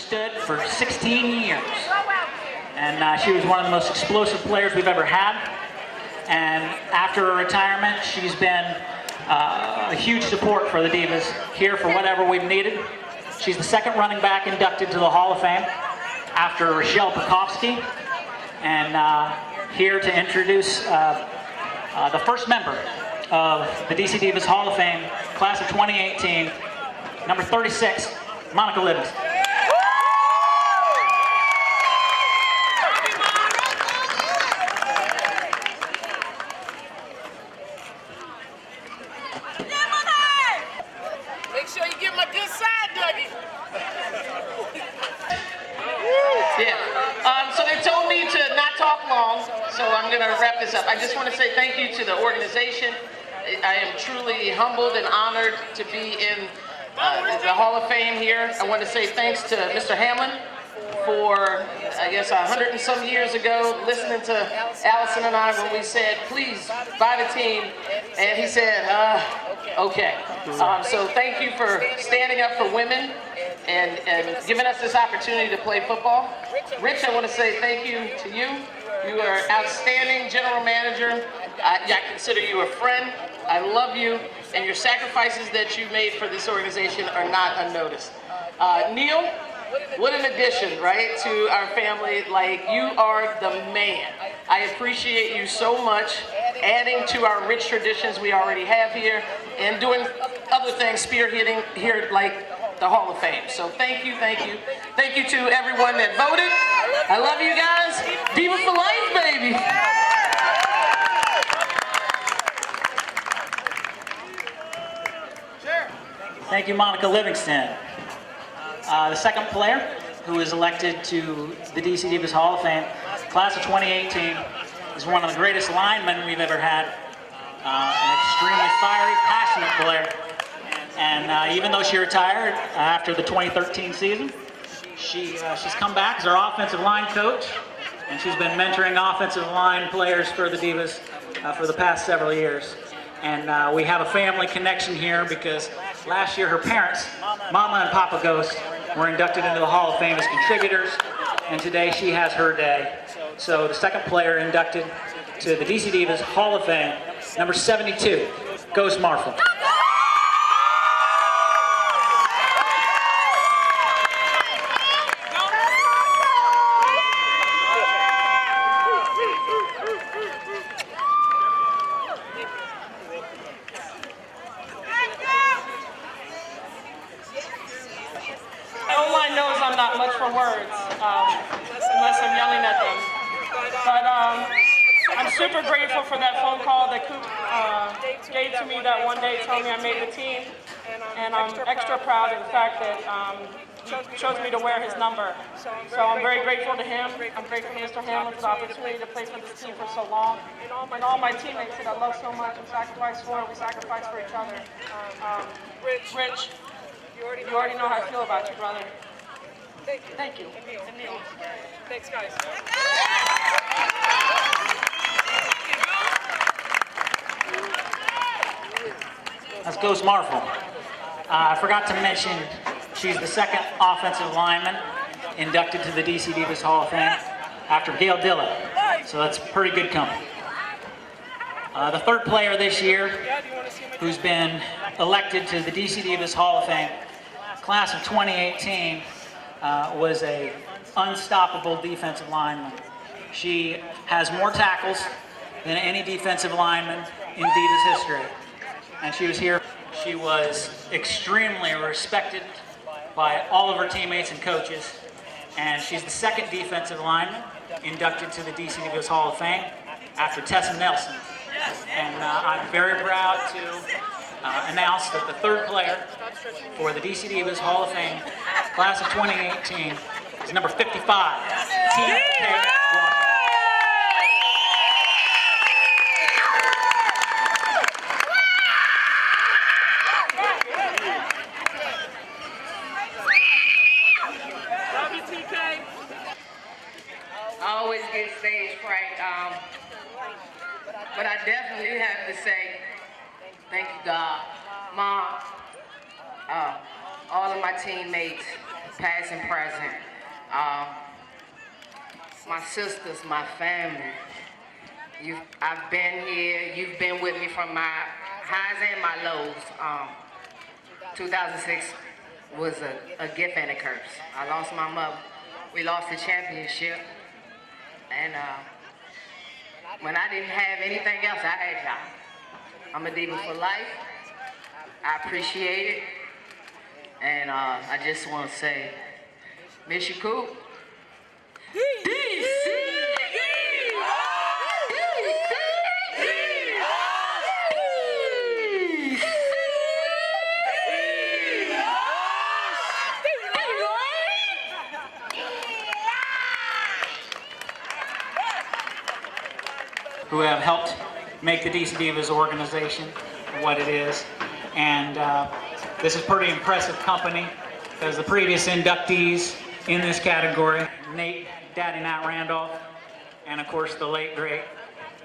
stood for 16 years. And she was one of the most explosive players we've ever had. And after her retirement, she's been a huge support for the Divas, here for whatever we've needed. She's the second running back inducted to the Hall of Fame after Rochelle Pekowski. And here to introduce the first member of the D.C. Divas Hall of Fame, class of 2018, number 36, Monica Livingston. Make sure you give him a good side, Dougie. Yeah. So they told me to not talk long, so I'm going to wrap this up. I just want to say thank you to the organization. I am truly humbled and honored to be in the Hall of Fame here. I want to say thanks to Mr. Hamlin for, I guess, 100 and some years ago, listening to Allison and I when we said, please buy the team. And he said, okay. So thank you for standing up for women and giving us this opportunity to play football. Rich, I want to say thank you to you. You are an outstanding general manager. I consider you a friend. I love you, and your sacrifices that you made for this organization are not unnoticed. Neil, what an addition, right, to our family. Like, you are the man. I appreciate you so much, adding to our rich traditions we already have here, and doing other things, spearheading here, like the Hall of Fame. So thank you, thank you. Thank you to everyone that voted. I love you guys. Diva for life, baby. Thank you, Monica Livingston. The second player who is elected to the D.C. Divas Hall of Fame, class of 2018, is one of the greatest linemen we've ever had. An extremely fiery, passionate player. And even though she retired after the 2013 season, she's come back as our offensive line coach, and she's been mentoring offensive line players for the Divas for the past several years. And we have a family connection here because last year her parents, Mama and Papa Ghost, were inducted into the Hall of Fame as contributors, and today she has her day. So the second player inducted to the D.C. Divas Hall of Fame, number 72, Ghost Marfull. Online knows I'm not much for words, unless I'm yelling at them. But I'm super grateful for that phone call that Coop gave to me that one day, telling me I made the team. And I'm extra proud of the fact that he chose me to wear his number. So I'm very grateful to him. I'm grateful to Mr. Hamlin for the opportunity to play for this team for so long. And all my teammates that I love so much and sacrifice for, we sacrifice for each other. Rich, you already know how I feel about you, brother. Thank you. And Neil. Thanks, guys. That's Ghost Marfull. I forgot to mention, she's the second offensive lineman inducted to the D.C. Divas Hall of Fame after Gail Dillon. So that's pretty good company. The third player this year who's been elected to the D.C. Divas Hall of Fame, class of 2018, was a unstoppable defensive lineman. She has more tackles than any defensive lineman in Divas history. And she was here. She was extremely respected by all of her teammates and coaches. And she's the second defensive lineman inducted to the D.C. Divas Hall of Fame after Tessa Nelson. And I'm very proud to announce that the third player for the D.C. Divas Hall of Fame, class of 2018, is number 55, T.K. Walker. I always get stage fright, but I definitely have to say, thank you, God, Mom, all of my teammates, past and present. My sisters, my family. I've been here. You've been with me from my highs and my lows. 2006 was a gift and a curse. I lost my mother. We lost the championship. And when I didn't have anything else, I had y'all. I'm a diva for life. I appreciate it. And I just want to say, miss you, Coop. Who have helped make the D.C. Divas organization what it is. And this is pretty impressive company, because the previous inductees in this category, Nate, Daddy Nat Randolph, and of course the late great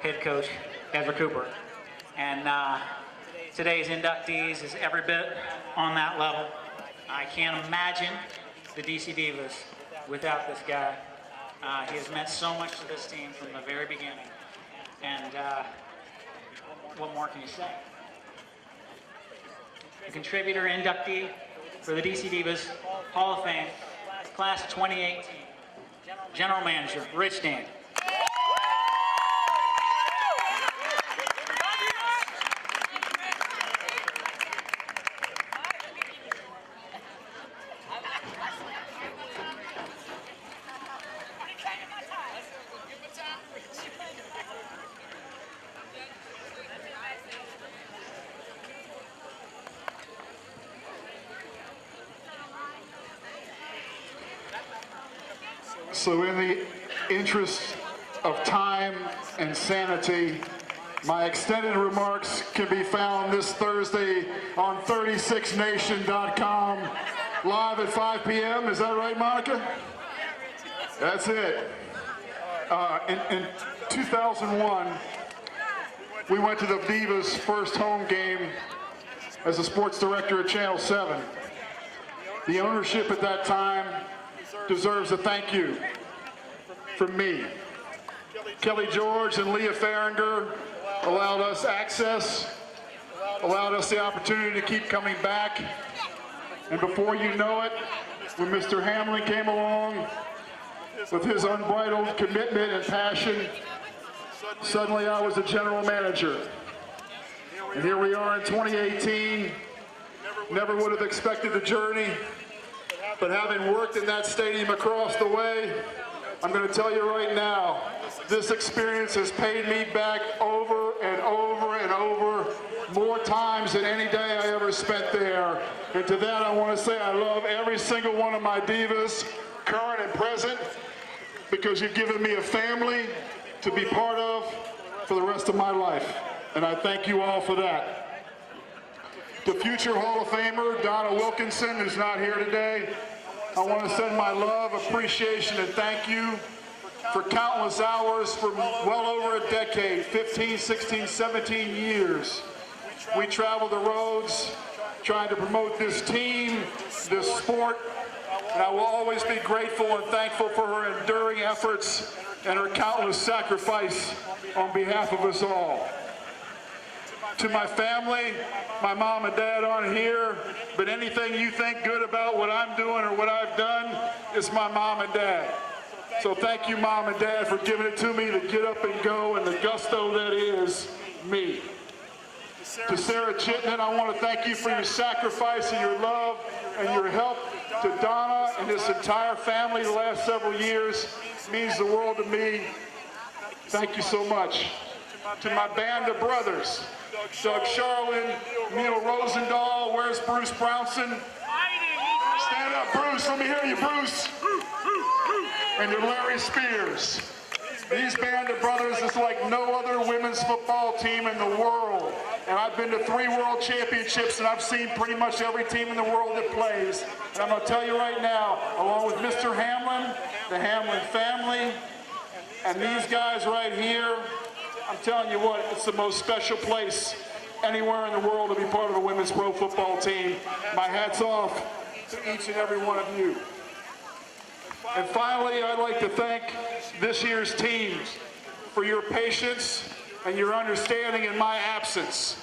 head coach, Ezra Cooper. And today's inductees is every bit on that level. I can't imagine the D.C. Divas without this guy. He has meant so much to this team from the very beginning. And what more can you say? The contributor inductee for the D.C. Divas Hall of Fame, class 2018, General Manager, Rich Dan. So in the interest of time and sanity, my extended remarks can be found this Thursday on 36nation.com, live at 5 p.m. Is that right, Monica? That's it. In 2001, we went to the Divas' first home game as a sports director at Channel 7. The ownership at that time deserves a thank you from me. Kelly George and Leah Farringer allowed us access, allowed us the opportunity to keep coming back. And before you know it, when Mr. Hamlin came along with his unbridled commitment and passion, suddenly I was the general manager. And here we are in 2018. Never would have expected the journey, but having worked in that stadium across the way, I'm going to tell you right now, this experience has paid me back over and over and over, more times than any day I ever spent there. And to that I want to say I love every single one of my divas, current and present, because you've given me a family to be part of for the rest of my life. And I thank you all for that. The future Hall of Famer, Donna Wilkinson, who's not here today, I want to send my love, appreciation, and thank you for countless hours for well over a decade, 15, 16, 17 years. We traveled the roads trying to promote this team, this sport, and I will always be grateful and thankful for her enduring efforts and her countless sacrifice on behalf of us all. To my family, my mom and dad aren't here, but anything you think good about what I'm doing or what I've done is my mom and dad. So thank you, Mom and Dad, for giving it to me to get up and go and the gusto that is me. To Sarah Chittenden, I want to thank you for your sacrifice and your love and your help. To Donna and this entire family the last several years means the world to me. Thank you so much. To my band of brothers, Doug Charlin, Neil Rosendahl, where's Bruce Brownson? Stand up, Bruce, let me hear you, Bruce. And to Larry Spears. These band of brothers is like no other women's football team in the world. And I've been to 3 world championships and I've seen pretty much every team in the world that plays. And I'm gonna tell you right now, along with Mr. Hamlin, the Hamlin family, and these guys right here, I'm telling you what, it's the most special place anywhere in the world to be part of a women's pro football team. My hat's off to each and every one of you. And finally, I'd like to thank this year's teams for your patience and your understanding in my absence.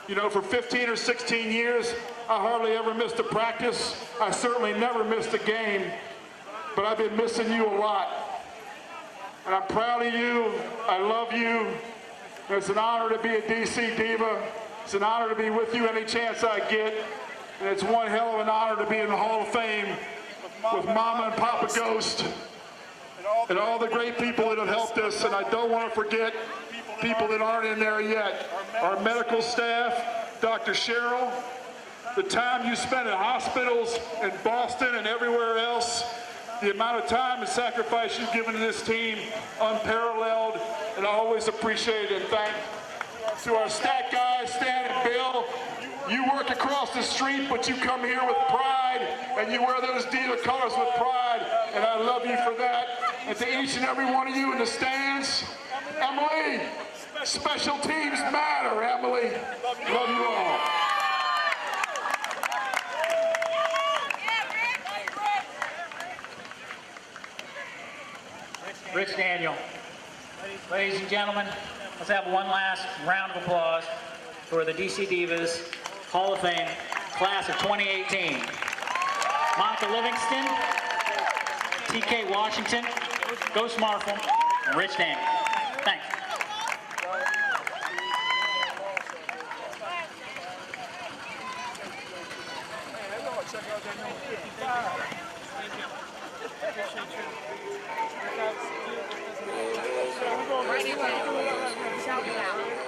You know, for 15 or 16 years, I hardly ever missed a practice. I certainly never missed a game, but I've been missing you a lot. And I'm proud of you. I love you. It's an honor to be a DC Diva. It's an honor to be with you any chance I get. And it's one hell of an honor to be in the Hall of Fame with Mama and Papa Ghost and all the great people that have helped us. And I don't want to forget people that aren't in there yet. Our medical staff, Dr. Cheryl, the time you spent in hospitals in Boston and everywhere else, the amount of time and sacrifice you've given to this team, unparalleled, and I always appreciate it. And thank to our stat guys, Stan and Bill. You work across the street, but you come here with pride, and you wear those Diva colors with pride, and I love you for that. And to each and every one of you in the stands, Emily, special teams matter, Emily. Love you all. Rich Daniel. Ladies and gentlemen, let's have one last round of applause for the DC Divas Hall of Fame class of 2018. Monica Livingston, TK Washington, Ghost Marfull, and Rich Daniel. Thanks. Right away. Shout it out.